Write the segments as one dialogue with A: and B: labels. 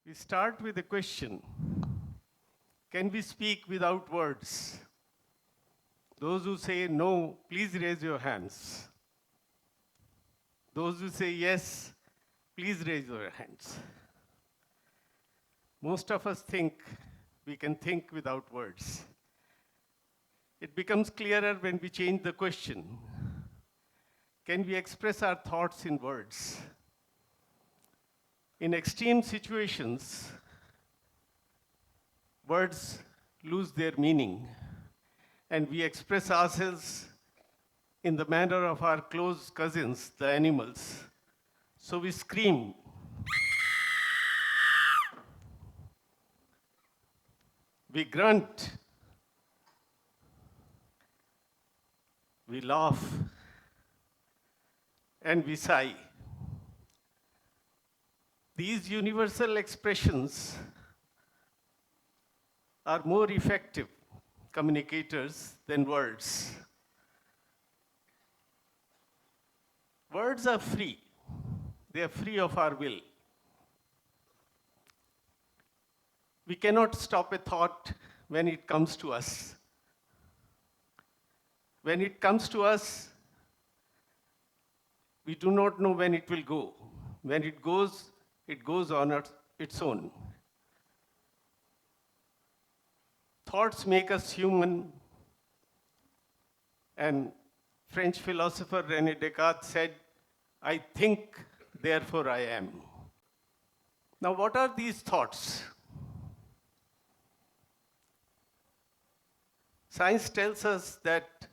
A: We start with a question. Can we speak without words? Those who say no, please raise your hands. Those who say yes, please raise your hands. Most of us think we can think without words. It becomes clearer when we change the question. Can we express our thoughts in words? In extreme situations, words lose their meaning, and we express ourselves in the manner of our close cousins, the animals. So we scream, we grunt, we laugh, and we sigh. These universal expressions are more effective communicators than words. Words are free. They are free of our will. We cannot stop a thought when it comes to us. When it comes to us, we do not know when it will go. When it goes on its own. Thoughts make us human, and French philosopher René Descartes said, "I think, therefore I am." Now, what are these thoughts? Science tells us that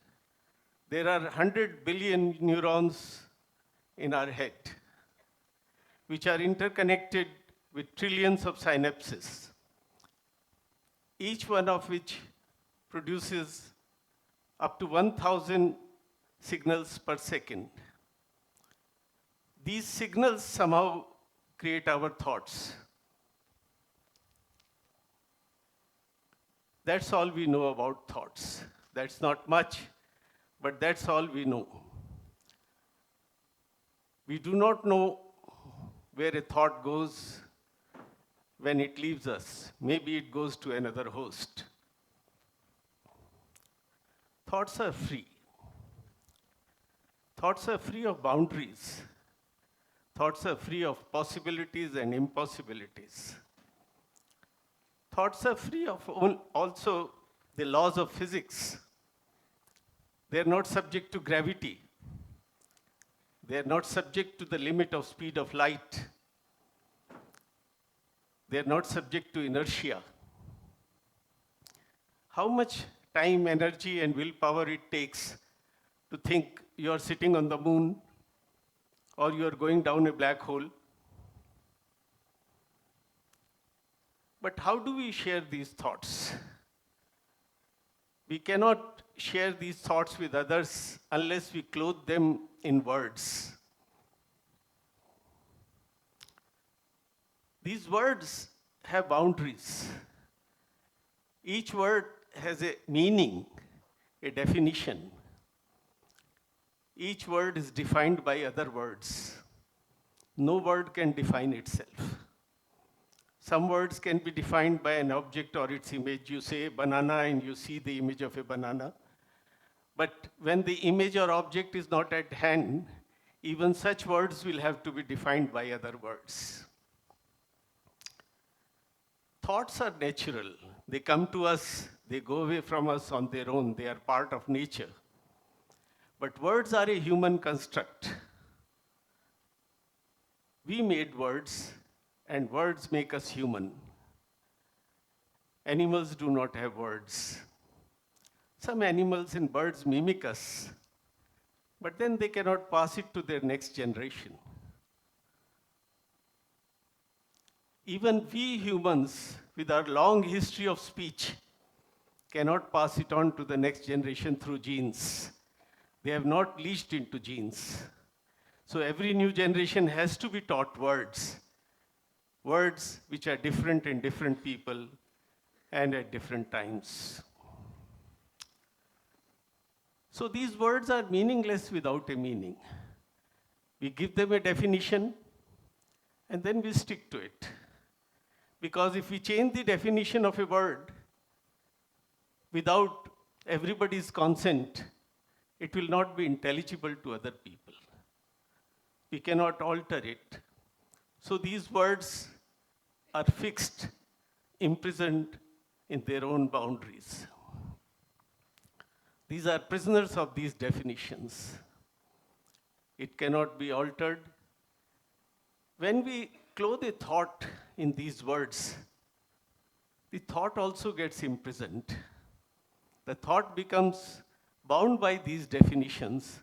A: there are 100 billion neurons in our head, which are interconnected with trillions of synapses, each one of which produces up to 1,000 signals per second. These signals somehow create our thoughts. That's all we know about thoughts. That's not much, but that's all we know. We do not know where a thought goes when it leaves us. Maybe it goes to another host. Thoughts are free. Thoughts are free of boundaries. Thoughts are free of possibilities and impossibilities. Thoughts are free of also the laws of physics. They're not subject to gravity. They're not subject to the limit of speed of light. They're not subject to inertia. How much time, energy, and willpower it takes to think you're sitting on the moon or you're going down a black hole? But how do we share these thoughts? We cannot share these thoughts with others unless we clothe them in words. These words have boundaries. Each word has a meaning, a definition. Each word is defined by other words. No word can define itself. Some words can be defined by an object or its image. You say banana and you see the image of a banana. But when the image or object is not at hand, even such words will have to be defined by other words. Thoughts are natural. They come to us, they go away from us on their own. They are part of nature. But words are a human construct. We made words, and words make us human. Animals do not have words. Some animals and birds mimic us, but then they cannot pass it to their next generation. Even we humans, with our long history of speech, cannot pass it on to the next generation through genes. They have not leached into genes. So every new generation has to be taught words. Words which are different in different people and at different times. So these words are meaningless without a meaning. We give them a definition, and then we stick to it. Because if we change the definition of a word without everybody's consent, it will not be intelligible to other people. We cannot alter it. So these words are fixed, imprisoned in their own boundaries. These are prisoners of these definitions. It cannot be altered. When we clothe a thought in these words, the thought also gets imprisoned. The thought becomes bound by these definitions.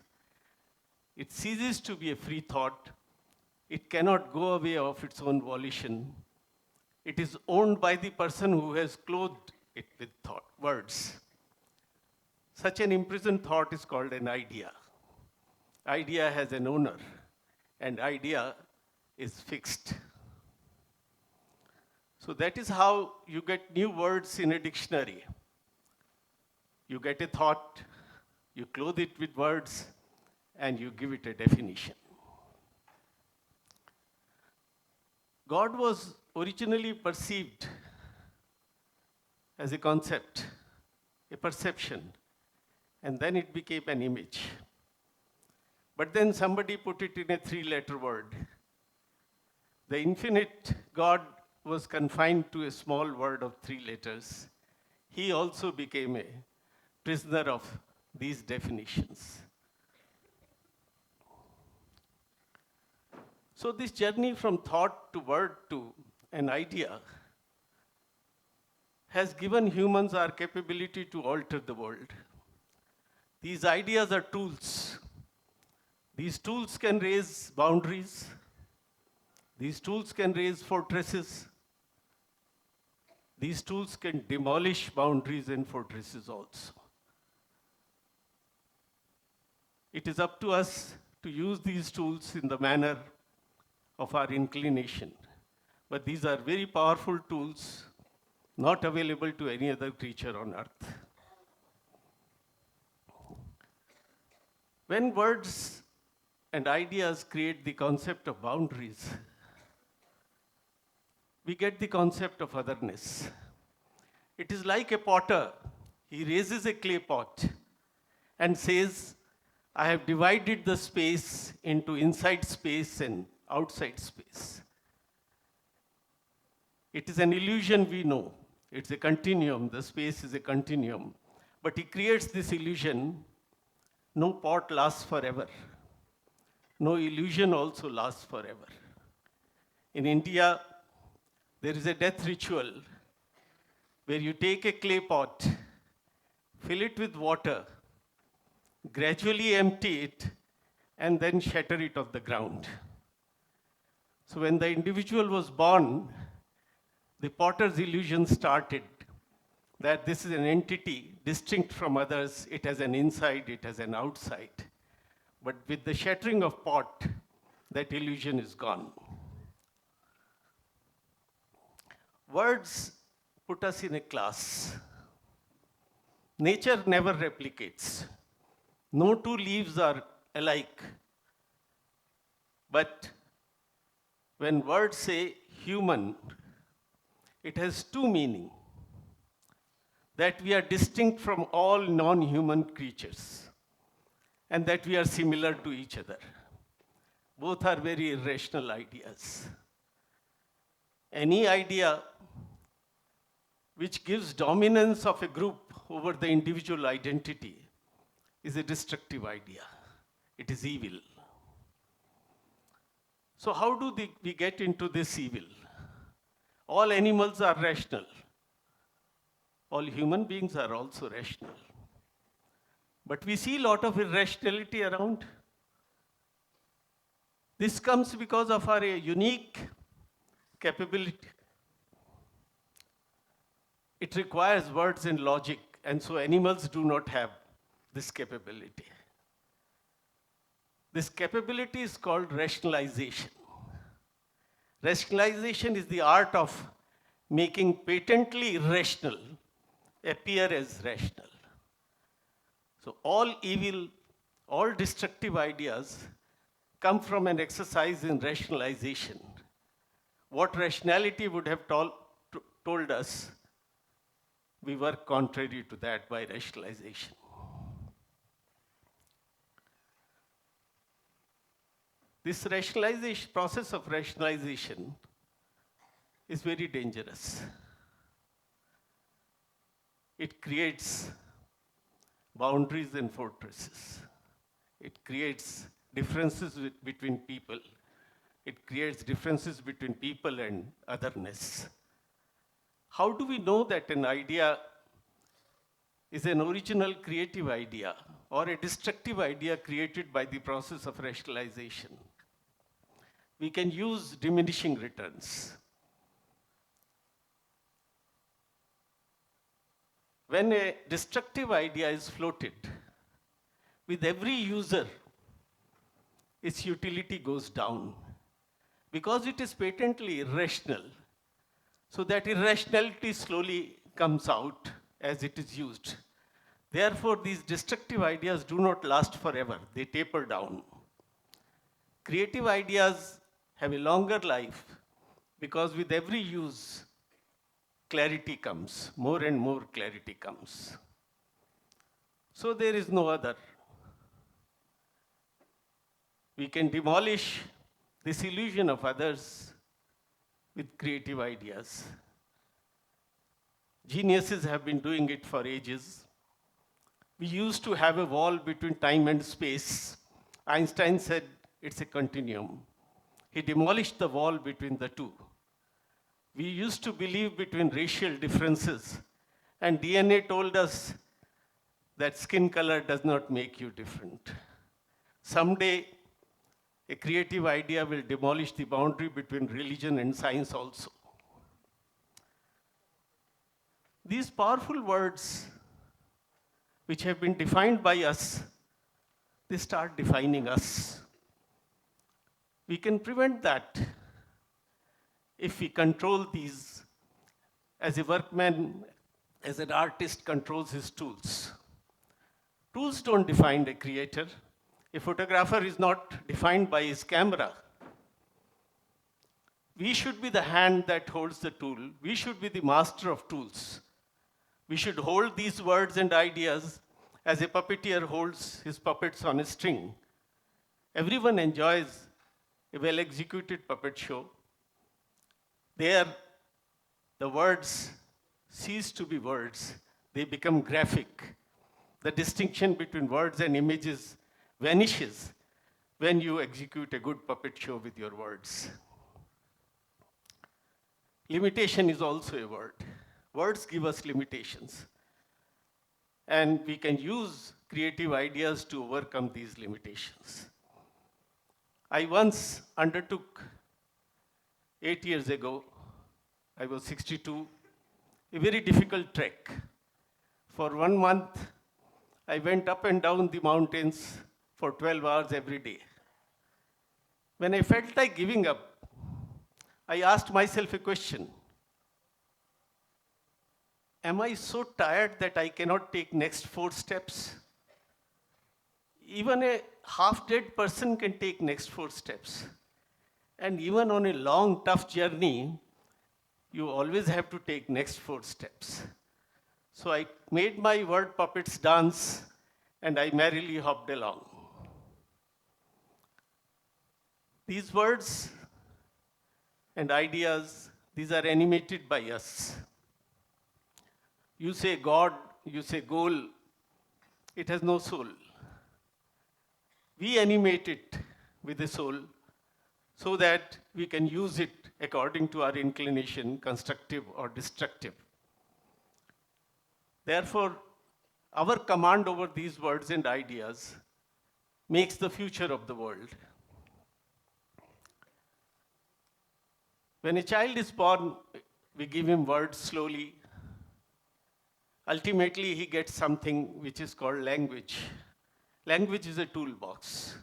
A: It ceases to be a free thought. It cannot go away of its own volition. It is owned by the person who has clothed it with thought, words. Such an imprisoned thought is called an idea. Idea has an owner, and idea is fixed. So that is how you get new words in a dictionary. You get a thought, you clothe it with words, and you give it a definition. God was originally perceived as a concept, a perception, and then it became an image. But then somebody put it in a three-letter word. The infinite God was confined to a small word of three letters. He also became a prisoner of these definitions. So this journey from thought to word to an idea has given humans our capability to alter the world. These ideas are tools. These tools can raise boundaries. These tools can raise fortresses. These tools can demolish boundaries and fortresses also. It is up to us to use these tools in the manner of our inclination. But these are very powerful tools, not available to any other creature on earth. When words and ideas create the concept of boundaries, we get the concept of otherness. It is like a potter. He raises a clay pot and says, I have divided the space into inside space and outside space. It is an illusion we know. It's a continuum. The space is a continuum. But he creates this illusion. No pot lasts forever. No illusion also lasts forever. In India, there is a death ritual where you take a clay pot, fill it with water, gradually empty it, and then shatter it off the ground. So when the individual was born, the potter's illusion started that this is an entity distinct from others. It has an inside, it has an outside. But with the shattering of pot, that illusion is gone. Words put us in a class. Nature never replicates. No two leaves are alike. But when words say human, it has two meanings. That we are distinct from all non-human creatures, and that we are similar to each other. Both are very irrational ideas. Any idea which gives dominance of a group over the individual identity is a destructive idea. It is evil. So how do we get into this evil? All animals are rational. All human beings are also rational. But we see a lot of irrationality around. This comes because of our unique capability. It requires words and logic, and so animals do not have this capability. This capability is called rationalization. Rationalization is the art of making patently irrational appear as rational. So all evil, all destructive ideas come from an exercise in rationalization. What rationality would have told us we work contrary to that by rationalization. This rationalization, process of rationalization is very dangerous. It creates boundaries and fortresses. It creates differences between people. It creates differences between people and otherness. How do we know that an idea is an original creative idea or a destructive idea created by the process of rationalization? We can use diminishing returns. When a destructive idea is floated, with every user, its utility goes down because it is patently irrational. So that irrationality slowly comes out as it is used. Therefore, these destructive ideas do not last forever, they taper down. Creative ideas have a longer life because with every use, clarity comes, more and more clarity comes. So there is no other. We can demolish this illusion of others with creative ideas. Geniuses have been doing it for ages. We used to have a wall between time and space. Einstein said it's a continuum. He demolished the wall between the two. We used to believe between racial differences, and DNA told us that skin color does not make you different. Someday, a creative idea will demolish the boundary between religion and science also. These powerful words, which have been defined by us, they start defining us. We can prevent that if we control these as a workman, as an artist controls his tools. Tools don't define a creator. A photographer is not defined by his camera. We should be the hand that holds the tool. We should be the master of tools. We should hold these words and ideas as a puppeteer holds his puppets on a string. Everyone enjoys a well-executed puppet show. There, the words cease to be words. They become graphic. The distinction between words and images vanishes when you execute a good puppet show with your words. Limitation is also a word. Words give us limitations. And we can use creative ideas to overcome these limitations. I once undertook 8 years ago, I was 62, a very difficult trek. For 1 month, I went up and down the mountains for 12 hours every day. When I felt like giving up, I asked myself a question. Am I so tired that I cannot take next 4 steps? Even a half-dead person can take next 4 steps. And even on a long, tough journey, you always have to take next 4 steps. So I made my word puppets dance, and I merrily hopped along. These words and ideas, these are animated by us. You say God, you say goal, it has no soul. We animate it with a soul so that we can use it according to our inclination, constructive or destructive. Therefore, our command over these words and ideas makes the future of the world. When a child is born, we give him words slowly. Ultimately, he gets something which is called language. Language is a toolbox.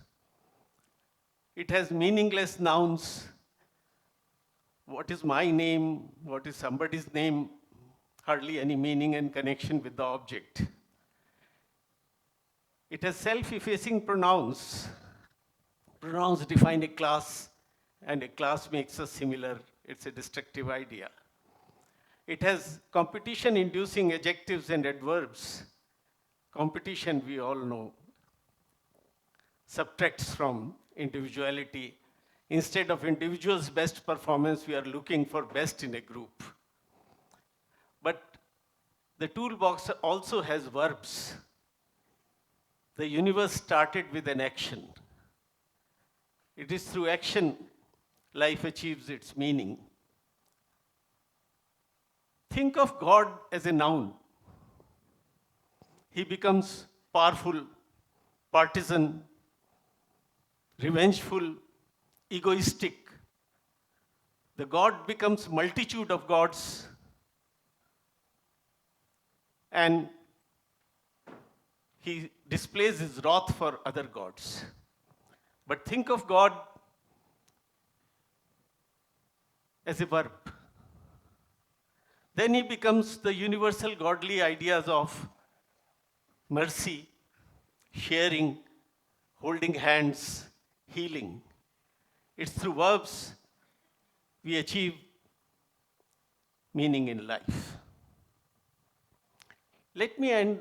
A: It has meaningless nouns. What is my name? What is somebody's name? Hardly any meaning and connection with the object. It has self-effacing pronouns. Pronouns define a class, and a class makes us similar. It's a destructive idea. It has competition-inducing adjectives and adverbs. Competition, we all know, subtracts from individuality. Instead of individual's best performance, we are looking for best in a group. But the toolbox also has verbs. The universe started with an action. It is through action life achieves its meaning. Think of God as a noun. He becomes powerful, partisan, revengeful, egoistic. The God becomes multitude of gods, and he displays his wrath for other gods. But think of God as a verb. Then he becomes the universal godly ideas of mercy, sharing, holding hands, healing. It's through verbs we achieve meaning in life. Let me end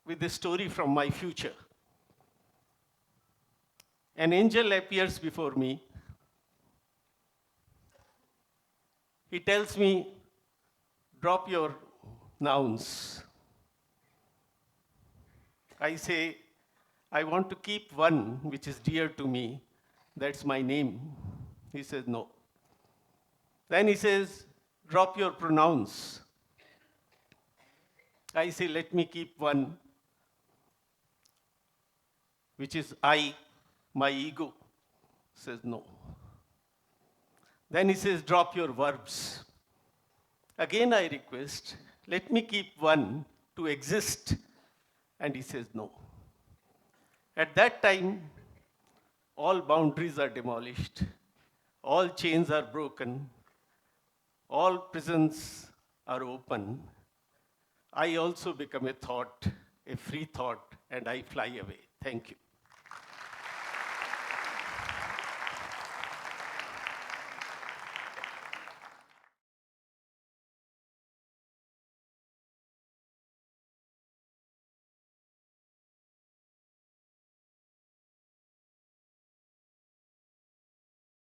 A: with a story from my future. An angel appears before me. He tells me, drop your nouns. I say, I want to keep one which is dear to me. That's my name. He says, no. Then he says, drop your pronouns. I say, let me keep one which is I, my ego. He says, no. Then he says, drop your verbs. Again I request, let me keep one to exist. And he says, no. At that time, all boundaries are demolished, all chains are broken, all prisons are open. I also become a thought, a free thought, and I fly away. Thank you.